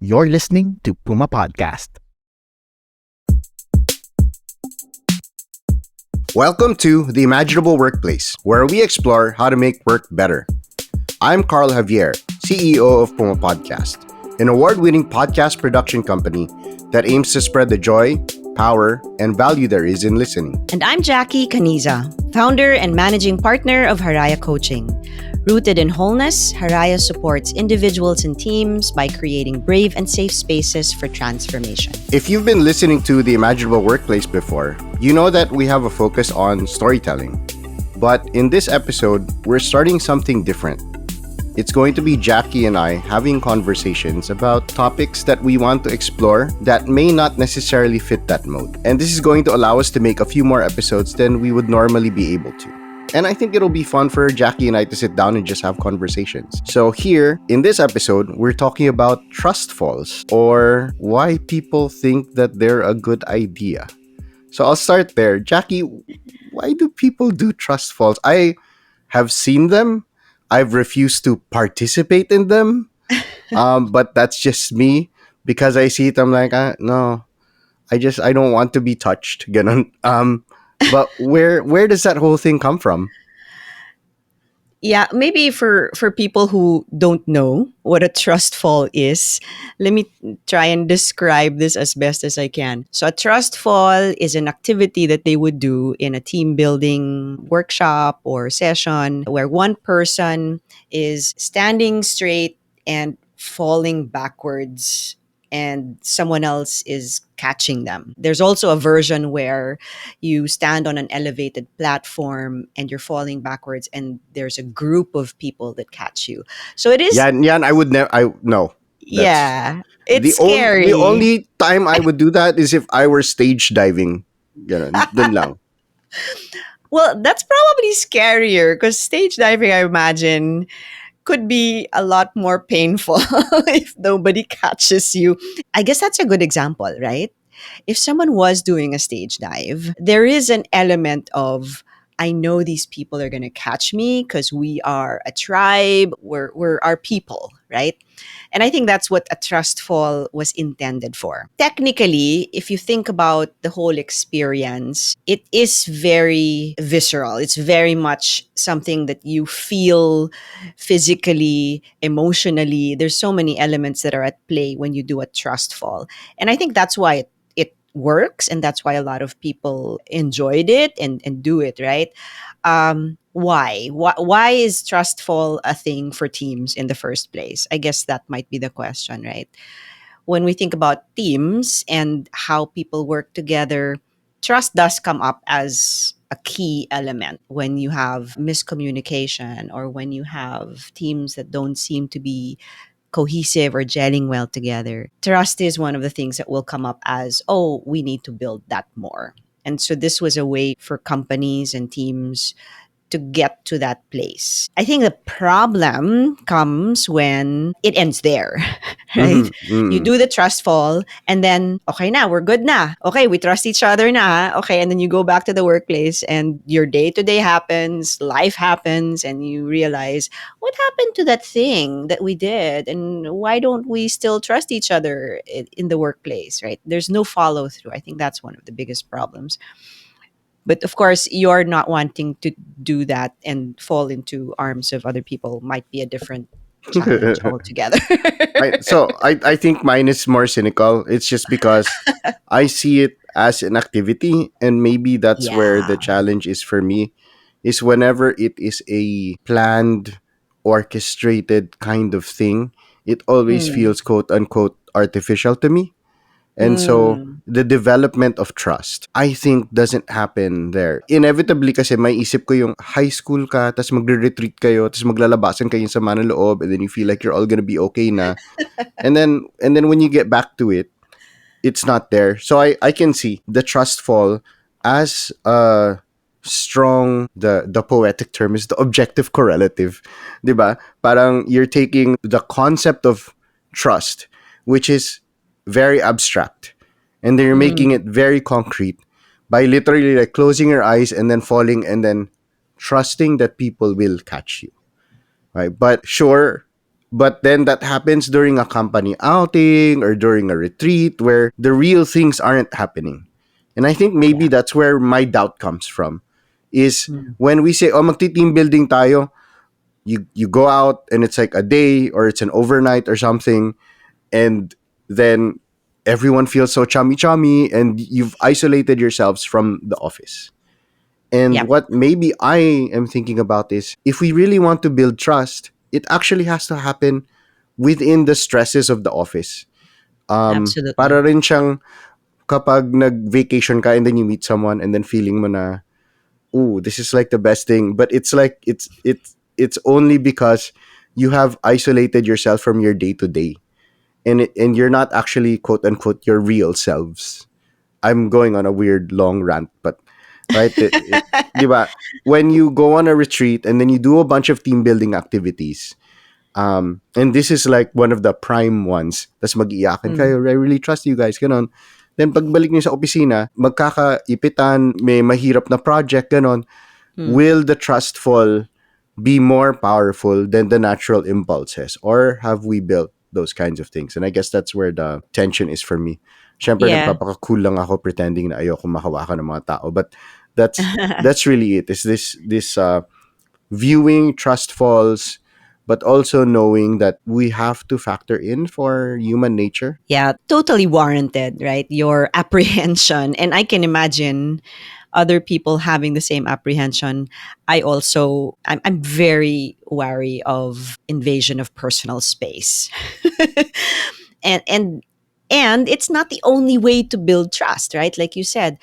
You're listening to Puma Podcast. Welcome to The Imaginable Workplace, where we explore how to make work better. I'm Carl Javier, CEO of PumaPodcast, an award-winning podcast production company that aims to spread the joy, power, and value there is in listening. And I'm Jackie Cañiza, founder and managing partner of Haraya Coaching. Rooted in wholeness, Haraya supports individuals and teams by creating brave and safe spaces for transformation. If you've been listening to The Imaginable Workplace before, you know that we have a focus on storytelling. But in this episode, we're starting something different. It's going to be Jackie and I having conversations about topics that we want to explore that may not necessarily fit that mode. And this is going to allow us to make a few more episodes than we would normally be able to. And I think it'll be fun for Jackie and I to sit down and just have conversations. So here, in this episode, we're talking about trust falls, or why people think that they're a good idea. So I'll start there. Jackie, why do people do trust falls? I have seen them. I've refused to participate in them. But that's just me. Because I see it, I'm like, no. I don't want to be touched. Ganun. But where does that whole thing come from? Yeah, maybe for people who don't know what a trust fall is, let me try and describe this as best as I can. So a trust fall is an activity that they would do in a team building workshop or session where one person is standing straight and falling backwards and someone else is catching them. There's also a version where you stand on an elevated platform and you're falling backwards and there's a group of people that catch you. So it is, Yeah, I would never. No. yeah, it's The scary. the only time I would do that is if I were stage diving. Ganun, dun lang. Well, that's probably scarier because stage diving, I imagine, could be a lot more painful if nobody catches you. I guess that's a good example, right? If someone was doing a stage dive, there is an element of, I know these people are going to catch me because we are a tribe, we're our people, right? And I think that's what a trust fall was intended for. Technically, if you think about the whole experience, it is very visceral. It's very much something that you feel physically, emotionally. There's so many elements that are at play when you do a trust fall. And I think that's why it works, and that's why a lot of people enjoyed it and do it, right? Why is trust fall a thing for teams in the first place? I guess that might be the question, right? When we think about teams and how people work together, trust does come up as a key element when you have miscommunication or when you have teams that don't seem to be cohesive or gelling well together. Trust is one of the things that will come up as, oh, we need to build that more. And so this was a way for companies and teams to get to that place. I think the problem comes when it ends there, right? You do the trust fall and then, okay na, we're good na. Okay, we trust each other na. Okay, and then you go back to the workplace and your day-to-day happens, life happens, and you realize, what happened to that thing that we did? And why don't we still trust each other in the workplace, right? There's no follow-through. I think that's one of the biggest problems. But of course, you're not wanting to do that and fall into arms of other people might be a different challenge altogether. Right. So I think mine is more cynical. It's just because I see it as an activity, and maybe that's where the Yeah. challenge is for me, is whenever it is a planned, orchestrated kind of thing, it always Mm. feels quote unquote artificial to me. And so Mm. the development of trust, I think, doesn't happen there. Inevitably kasi may isip ko yung high school ka, tas magre-retreat kayo, tas maglalabasan kayo sa mana loob, and then you feel like you're all gonna be okay na. And then when you get back to it, it's not there. So I can see the trust fall as a strong, the poetic term is the objective correlative, 'di ba? Parang you're taking the concept of trust, which is very abstract, and then you're making Mm. it very concrete by literally like closing your eyes and then falling and then trusting that people will catch you, right? But sure, But then that happens during a company outing or during a retreat where the real things aren't happening. And I think maybe Yeah. that's where my doubt comes from. Is Mm. when we say, oh, magti-team building tayo, you go out and it's like a day or it's an overnight or something, and then everyone feels so chummy chummy and you've isolated yourselves from the office. And Yeah. what maybe I am thinking about is, if we really want to build trust, it actually has to happen within the stresses of the office. Absolutely. Para rin siyang kapag nag-vacation ka and then you meet someone and then feeling mo na, ooh, this is like the best thing. But it's like it's only because you have isolated yourself from your day to day, and you're not actually quote unquote your real selves. I'm going on a weird long rant, but right, di ba? When you go on a retreat and then you do a bunch of team building activities, and this is like one of the prime ones, tas mag-iyakan Mm. kayo, I really trust you guys, ganon. Then pagbalik niyo sa opisina, magkakaipitan, may mahirap na project, ganon. Mm. Will the trust fall be more powerful than the natural impulses? Or have we built those kinds of things? And I guess that's where the tension is for me. Siyempre, Yeah. nagpapaka-cool lang ako pretending na ayoko makawakan ng mga tao. But that's really it. Is this viewing trust falls, but also knowing that we have to factor in for human nature. Yeah, totally warranted, right? Your apprehension. And I can imagine other people having the same apprehension. I'm very wary of invasion of personal space. and and and it's not the only way to build trust, right? Like you said,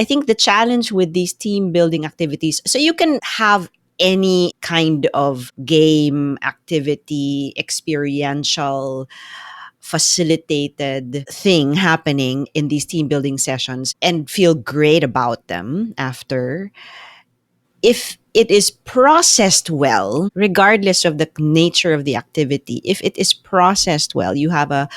I think the challenge with these team building activities, so you can have any kind of game, activity, experiential, facilitated thing happening in these team building sessions and feel great about them after, if it is processed well, regardless of the nature of the activity. If it is processed well, you have a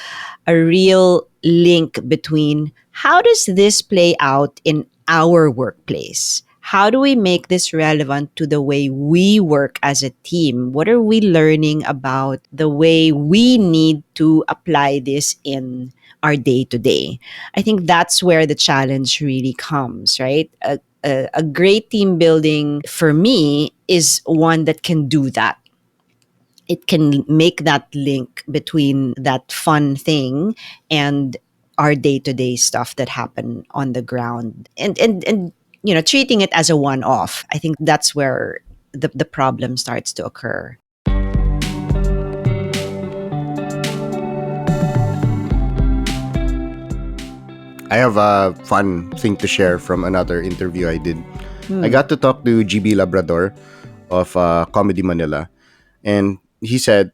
real link between how does this play out in our workplace? How do we make this relevant to the way we work as a team? What are we learning about the way we need to apply this in our day to day? I think that's where the challenge really comes, right? A great team building for me is one that can do that. It can make that link between that fun thing and our day-to-day stuff that happen on the ground, and treating it as a one-off. I think that's where the problem starts to occur. I have a fun thing to share from another interview I did. I Hmm. got to talk to GB Labrador of Comedy Manila, and he said,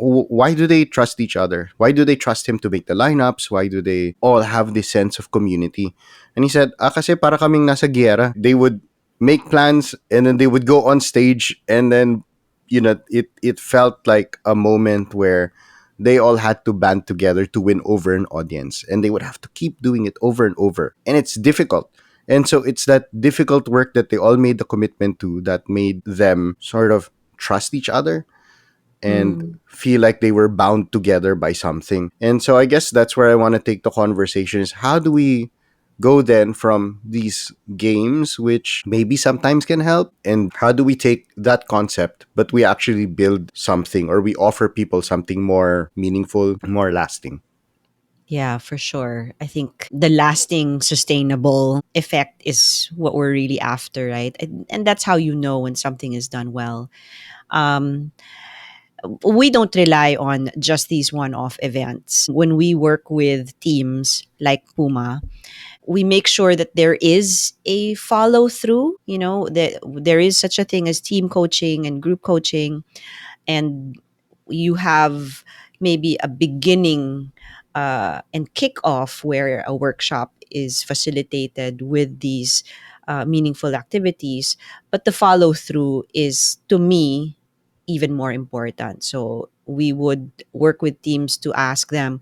why do they trust each other? Why do they trust him to make the lineups? Why do they all have this sense of community? And he said, kasi para kaming nasa giyera. They would make plans and then they would go on stage, and then it felt like a moment where they all had to band together to win over an audience, and they would have to keep doing it over and over, and it's difficult. And so it's that difficult work that they all made the commitment to that made them sort of trust each other and Mm. feel like they were bound together by something. And so I guess that's where I want to take the conversation, is how do we go then from these games, which maybe sometimes can help, and how do we take that concept but we actually build something, or we offer people something more meaningful, more lasting. Yeah, for sure. I think the lasting, sustainable effect is what we're really after, right? And that's how you know when something is done well. Um, we don't rely on just these one-off events. When we work with teams like Puma, we make sure that there is a follow through, that there is such a thing as team coaching and group coaching, and you have maybe a beginning and kickoff where a workshop is facilitated with these meaningful activities. But the follow through is, to me, even more important. So we would work with teams to ask them,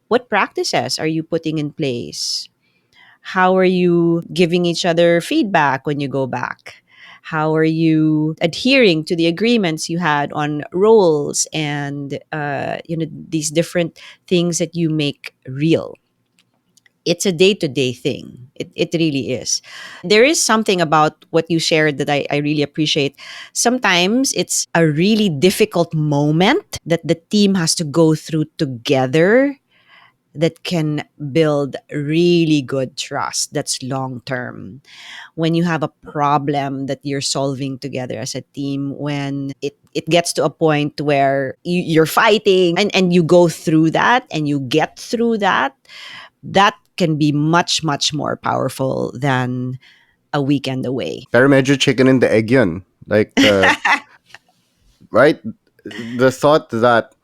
what practices are you putting in place? How are you giving each other feedback when you go back? How are you adhering to the agreements you had on roles and these different things that you make real? It's a day-to-day thing. It really is. There is something about what you shared that I really appreciate. Sometimes it's a really difficult moment that the team has to go through together that can build really good trust that's long term. When you have a problem that you're solving together as a team, when it gets to a point where you're fighting and you go through that and you get through that, that can be much, much more powerful than a weekend away. Pero medyo chicken and the egg yun. Like the right, the thought that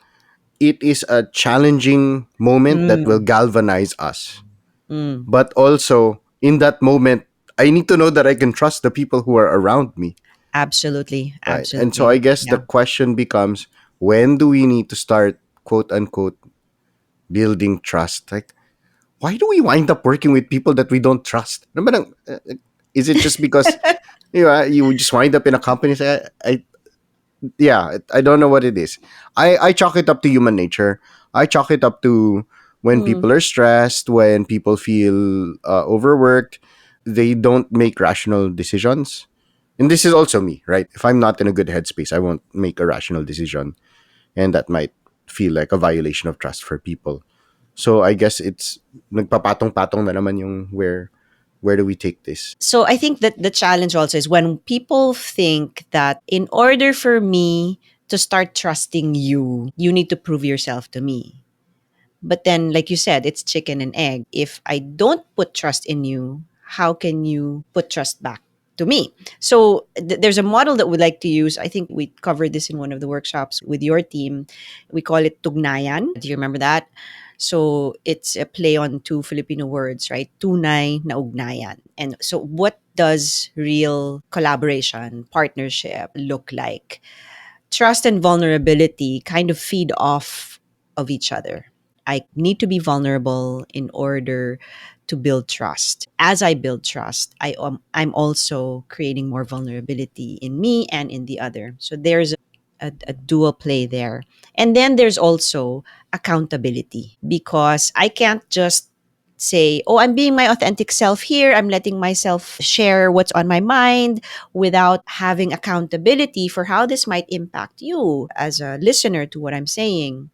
it is a challenging moment that will Mm, galvanize us. mm, But also in that moment, I need to know that I can trust the people who are around me, absolutely. right? And so I Absolutely. guess the Yeah. question becomes, when do we need to start, quote unquote, building trust? Like, why do we wind up working with people that we don't trust? Ano ba is it just because you just wind up in a company? Say, yeah, I don't know what it is. I chalk it up to human nature. I chalk it up to when Mm, people are stressed, when people feel overworked, they don't make rational decisions. And this is also me, right? If I'm not in a good headspace, I won't make a rational decision, and that might feel like a violation of trust for people. So I guess it's nagpapatong-patong na naman yung where do we take this? so I think that the challenge also is when people think that in order for me to start trusting you, you need to prove yourself to me. But then, like you said, it's chicken and egg. If I don't put trust in you, how can you put trust back to me? So there's a model that we like to use. I think we covered this in one of the workshops with your team. We call it tugnayan. Do you remember that? So it's a play on two Filipino words, right? Tunay na ugnayan. And so what does real collaboration, partnership look like? Trust and vulnerability kind of feed off of each other. I need to be vulnerable in order to build trust. As I build trust, I'm also creating more vulnerability in me and in the other. So there's a dual play there. And then there's also accountability because I can't just say, oh, I'm being my authentic self here. I'm letting myself share what's on my mind without having accountability for how this might impact you as a listener to what I'm saying.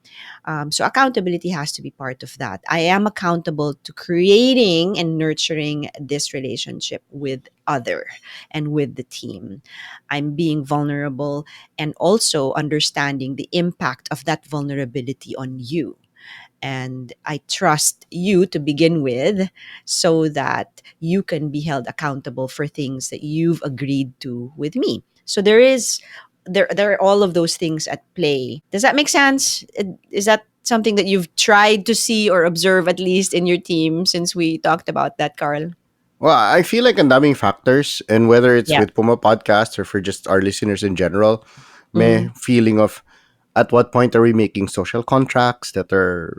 So accountability has to be part of that. I am accountable to creating and nurturing this relationship with other and with the team. I'm being vulnerable and also understanding the impact of that vulnerability on you. And I trust you to begin with so that you can be held accountable for things that you've agreed to with me. So there are all of those things at play. Does that make sense? Is that something that you've tried to see or observe at least in your team since we talked about that, Carl? Well, I feel like ang daming factors, and whether it's Yeah. with Puma Podcast or for just our listeners in general, may Mm-hmm. feeling of at what point are we making social contracts that are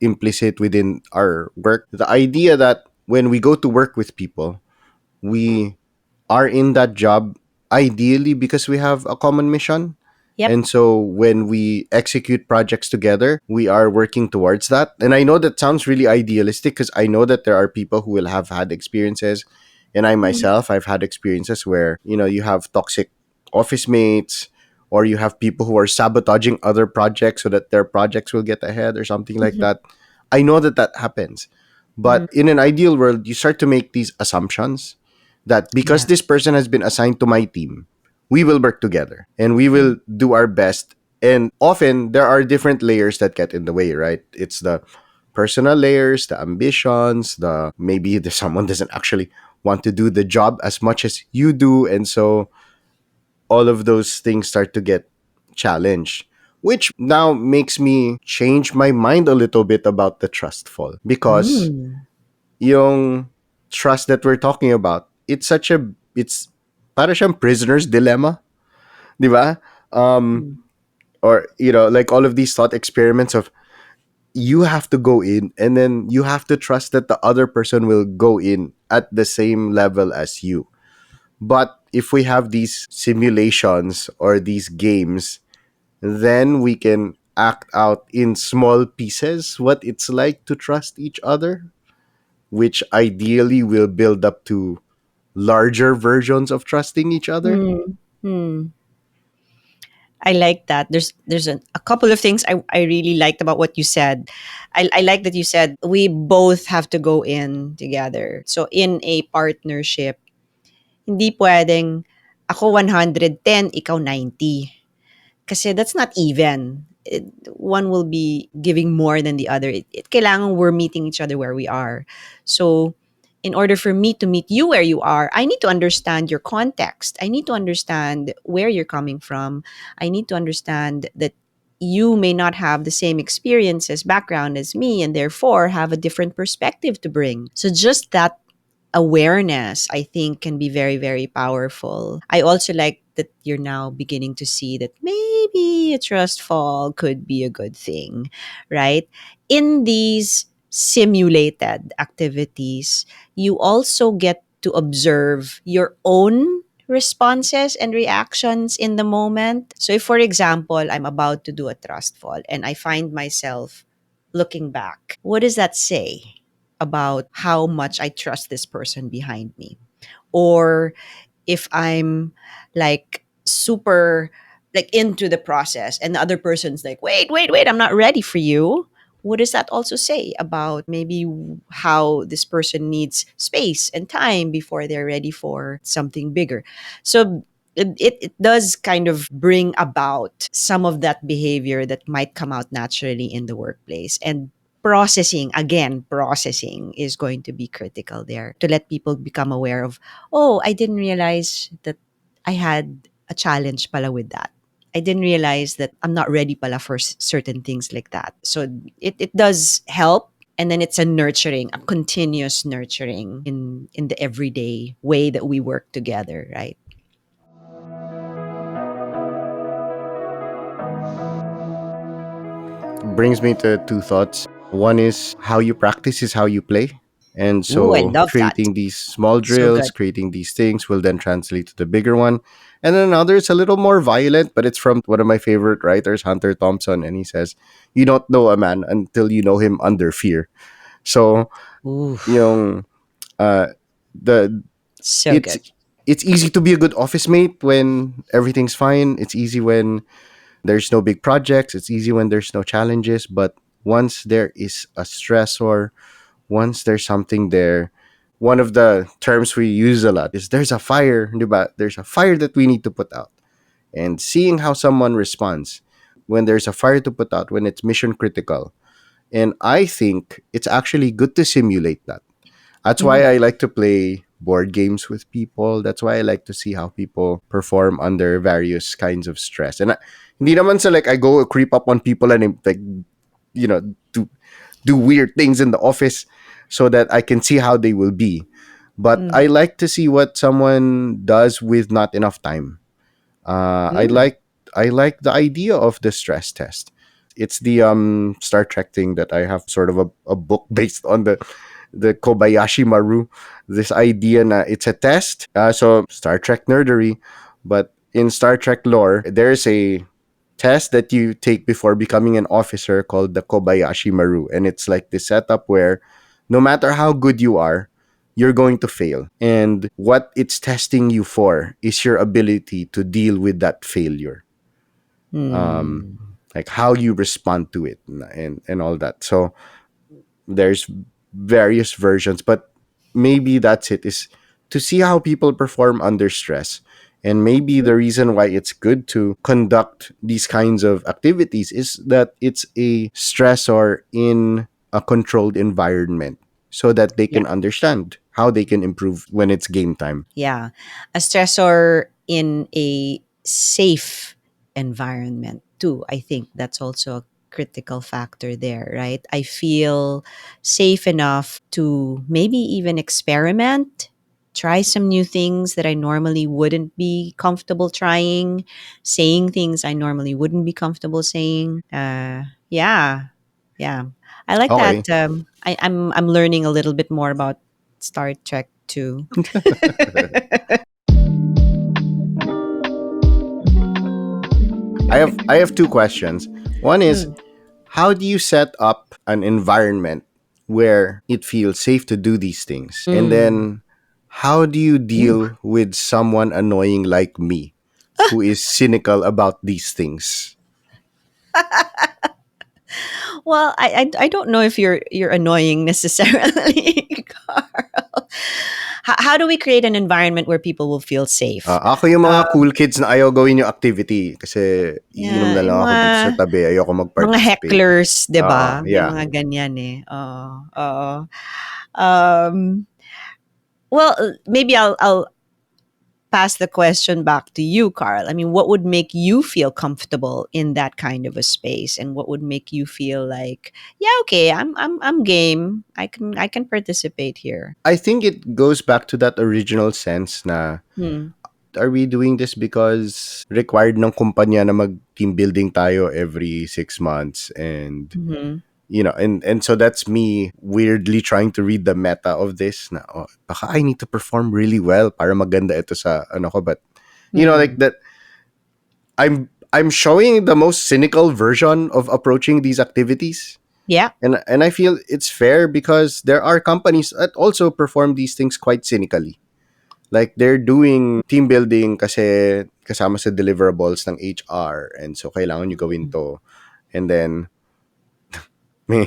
implicit within our work? The idea that when we go to work with people, we are in that job ideally because we have a common mission. Yep. And so when we execute projects together, we are working towards that. And I know that sounds really idealistic because I know that there are people who will have had experiences. And I Mhm. myself, I've had experiences where, you have toxic office mates, or you have people who are sabotaging other projects so that their projects will get ahead or something like Mhm. that. I know that that happens. Mhm. But in an ideal world, you start to make these assumptions that because Yeah. this person has been assigned to my team, we will work together and we will Mhm. do our best. And often there are different layers that get in the way, right? It's the personal layers, the ambitions, the maybe the someone doesn't actually want to do the job as much as you do. And so all of those things start to get challenged, which now makes me change my mind a little bit about the trust fall, because Mm. yung trust that we're talking about, it's para siyang prisoner's dilemma, di ba? Um, Mm. or like all of these thought experiments of you have to go in and then you have to trust that the other person will go in at the same level as you. But if we have these simulations or these games, then we can act out in small pieces what it's like to trust each other, which ideally will build up to larger versions of trusting each other. Hmm. Hmm. I like that. There's a couple of things I really liked about what you said. I like that you said we both have to go in together. So in a partnership, hindi pwedeng ako 110, ikaw 90. Kasi that's not even. One will be giving more than the other. Kailangan we're meeting each other where we are. So, in order for me to meet you where you are, I need to understand your context. I need to understand where you're coming from. I need to understand that you may not have the same experiences, background as me, and therefore have a different perspective to bring. So, just that awareness, I think, can be very, very powerful. I also like that you're now beginning to see that maybe a trust fall could be a good thing, right? In these simulated activities, you also get to observe your own responses and reactions in the moment. So, if, for example, I'm about to do a trust fall and I find myself looking back, what does that say about how much I trust this person behind me? Or if I'm like super like into the process and the other person's like, wait, I'm not ready for you. What does that also say about maybe how this person needs space and time before they're ready for something bigger? So it does kind of bring about some of that behavior that might come out naturally in the workplace. And processing is going to be critical there to let people become aware of, oh, I didn't realize that I had a challenge pala with that. I didn't realize that I'm not ready pala for certain things like that. So it does help. And then it's a nurturing, a continuous nurturing in the everyday way that we work together, right? Brings me to two thoughts. One is how you practice is how you play. And Ooh, I so love that. creating these small So drills, good. creating these things will then translate to the bigger one. And then another is a little more violent, but it's from one of my favorite writers, Hunter Thompson. And he says, you don't know a man until you know him under fear. So, Ooh, yung, uh, the so it's good. it's easy to be a good office mate when everything's fine. It's easy when there's no big projects. It's easy when there's no challenges. But once there is a stressor, once there's something there, one of the terms we use a lot is there's a fire, diba? There's a fire that we need to put out. And seeing how someone responds when there's a fire to put out, when it's mission critical. And I think it's actually good to simulate that. That's why Mhm. I like to play board games with people. That's why I like to see how people perform under various kinds of stress. And hindi naman sa like I go creep up on people and like you know do weird things in the office so that I can see how they will be. But Mm. I like to see what someone does with not enough time. Uh, I Mm. like I like the idea of the stress test. It's the Star Trek thing that I have sort of a book based on the Kobayashi Maru. This idea na it's a test. So Star Trek nerdery, but in Star Trek lore, there's a test that you take before becoming an officer called the Kobayashi Maru. And it's like this setup where no matter how good you are, you're going to fail. And what it's testing you for is your ability to deal with that failure. Um, Mm. like how you respond to it and all that. So there's various versions, but maybe that's it, is to see how people perform under stress. And maybe the reason why it's good to conduct these kinds of activities is that it's a stressor in a controlled environment so that they Yeah. can understand how they can improve when it's game time. Yeah. A stressor in a safe environment too. I think that's also a critical factor there, right? I feel safe enough to maybe even experiment, try some new things that I normally wouldn't be comfortable trying, saying things I normally wouldn't be comfortable saying. Yeah. Yeah. I like Okay. that. I'm learning a little bit more about Star Trek too. I have two questions. One is, Mm. how do you set up an environment where it feels safe to do these things? And Mm. then how do you Ooh. deal with someone annoying like me who is cynical about these things? Well, I don't know if you're annoying necessarily, Carl. How do we create an environment where people will feel safe? Ako yung mga Um, cool kids na ayaw gawin yung activity kasi iinom yeah, na lang yung ako dito sa tabi. Ayoko mga mag-participate. hecklers, 'di ba? May Yeah. mga ganyan eh. Oo, oo. Um, well, maybe I'll pass the question back to you, Carl. I mean, what would make you feel comfortable in that kind of a space, and what would make you feel like, yeah, okay, I'm game. I can participate here. I think it goes back to that original sense na, Hmm. are we doing this because required ng kumpanya na mag-team building tayo every 6 months? And Hmm. and so that's me weirdly trying to read the meta of this na, oh, baka I need to perform really well para maganda ito sa ano ko. But like Hmm. that, I'm showing the most cynical version of approaching these activities. Yeah. And I feel it's fair because there are companies that also perform these things quite cynically. Like they're doing team building kasi kasama sa deliverables ng HR, and so kailangan nyo gawin to. And then may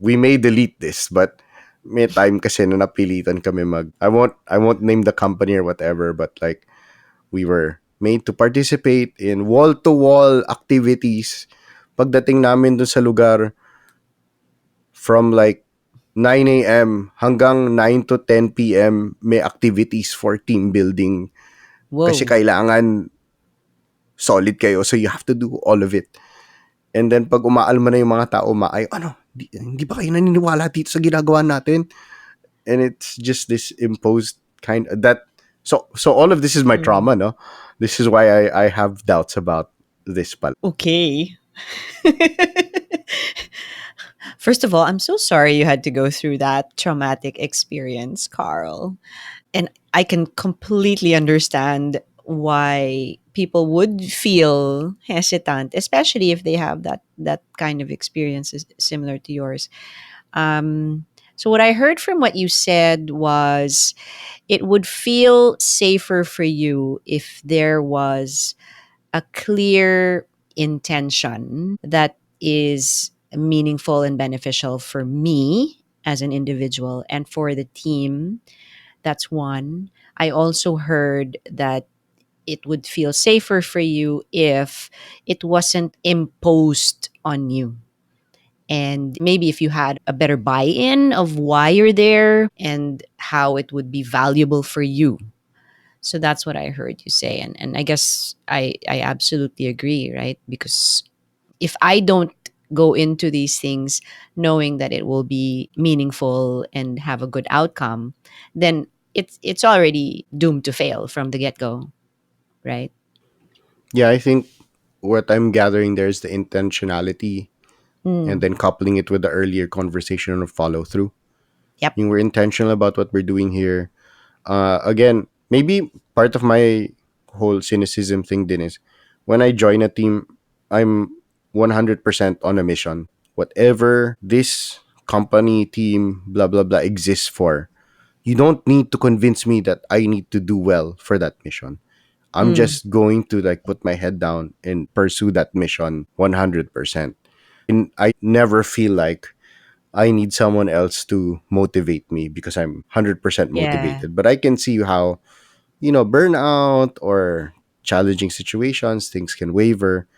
we may delete this, but may time kasi na napilitan kami I won't name the company or whatever, but like we were made to participate in wall-to-wall activities. Pagdating namin dun sa lugar, from like 9 a.m. hanggang 9 to 10 p.m. may activities for team building kasi Whoa. kailangan solid kayo, so you have to do all of it. And then pag umaalma na yung mga tao, ano, hindi ba kayo naniniwala dito sa ginagawa natin? And it's just this imposed kind of that. So all of this is my Hmm. trauma, no? This is why I have doubts about this pala. Okay. First of all, I'm so sorry you had to go through that traumatic experience, Carl. And I can completely understand why people would feel hesitant, especially if they have that kind of experiences similar to yours. So what I heard from what you said was it would feel safer for you if there was a clear intention that is meaningful and beneficial for me as an individual and for the team. That's one. I also heard that it would feel safer for you if it wasn't imposed on you. And maybe if you had a better buy in of why you're there and how it would be valuable for you. So that's what I heard you say. And I guess I absolutely agree, right? Because if I don't go into these things knowing that it will be meaningful and have a good outcome, then it's already doomed to fail from the get go, right? Yeah, I think what I'm gathering there is the intentionality, and Mm. then coupling it with the earlier conversation of follow through. Yep. We're intentional about what we're doing here. Again, maybe part of my whole cynicism thing din is when I join a team, I'm 100% on a mission. Whatever this company, team, blah, blah, blah exists for, you don't need to convince me that I need to do well for that mission. I'm Mm. just going to like put my head down and pursue that mission 100%. I never feel like I need someone else to motivate me because I'm 100% Yeah. motivated. But I can see how, burnout or challenging situations, things can waver.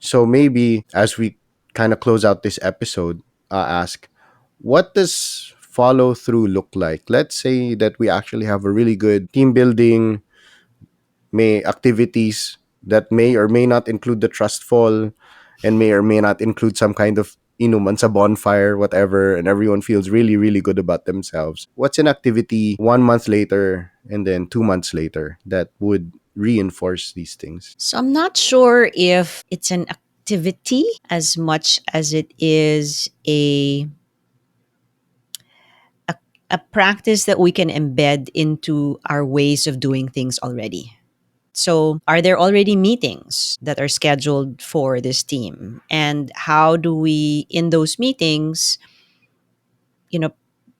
So maybe as we kind of close out this episode, ask, what does follow through look like? Let's say that we actually have a really good team building, may activities that may or may not include the trust fall, and may or may not include some kind of inuman sa bonfire, whatever, and everyone feels really, really good about themselves. What's an activity 1 month later and then 2 months later that would reinforce these things? So I'm not sure if it's an activity as much as it is a, a practice that we can embed into our ways of doing things already. So, are there already meetings that are scheduled for this team? And how do we, in those meetings, you know,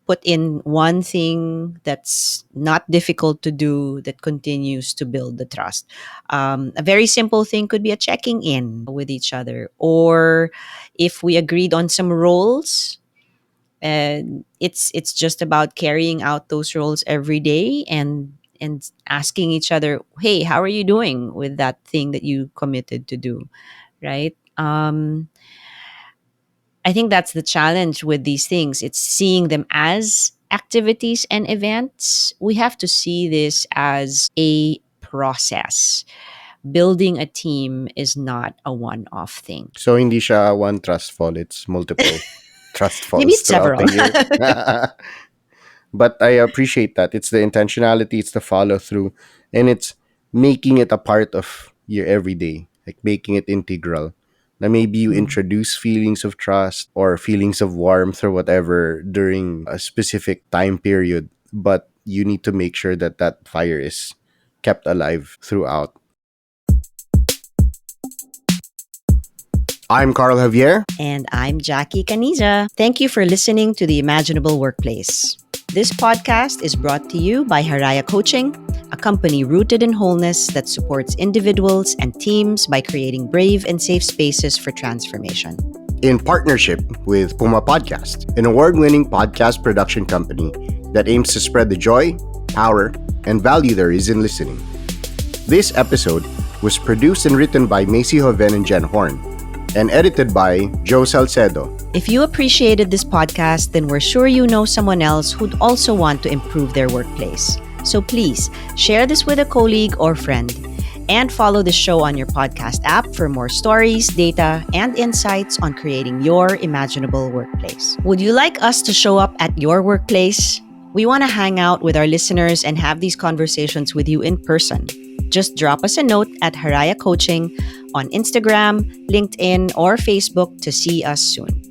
put in one thing that's not difficult to do that continues to build the trust? A very simple thing could be a checking in with each other, or if we agreed on some roles, and it's just about carrying out those roles every day, and asking each other, hey, how are you doing with that thing that you committed to do, right? I think that's the challenge with these things. It's seeing them as activities and events. We have to see this as a process. Building a team is not a one-off thing. So hindi siya one trust fall, it's multiple trust Maybe falls it's throughout several. the year. But I appreciate that. It's the intentionality, it's the follow through, and it's making it a part of your everyday, like making it integral. Now, maybe you Mm. introduce feelings of trust or feelings of warmth or whatever during a specific time period, but you need to make sure that that fire is kept alive throughout. I'm Carl Javier. And I'm Jackie Cañiza. Thank you for listening to The Imaginable Workplace. This podcast is brought to you by Haraya Coaching, a company rooted in wholeness that supports individuals and teams by creating brave and safe spaces for transformation. In partnership with PumaPodcast, an award-winning podcast production company that aims to spread the joy, power, and value there is in listening. This episode was produced and written by Macy Hoven and Jen Horn, and edited by Joe Salcedo. If you appreciated this podcast, then we're sure you know someone else who'd also want to improve their workplace. So please share this with a colleague or friend, and follow the show on your podcast app for more stories, data, and insights on creating your imaginable workplace. Would you like us to show up at your workplace? We want to hang out with our listeners and have these conversations with you in person. Just drop us a note at Haraya Coaching on Instagram, LinkedIn, or Facebook to see us soon.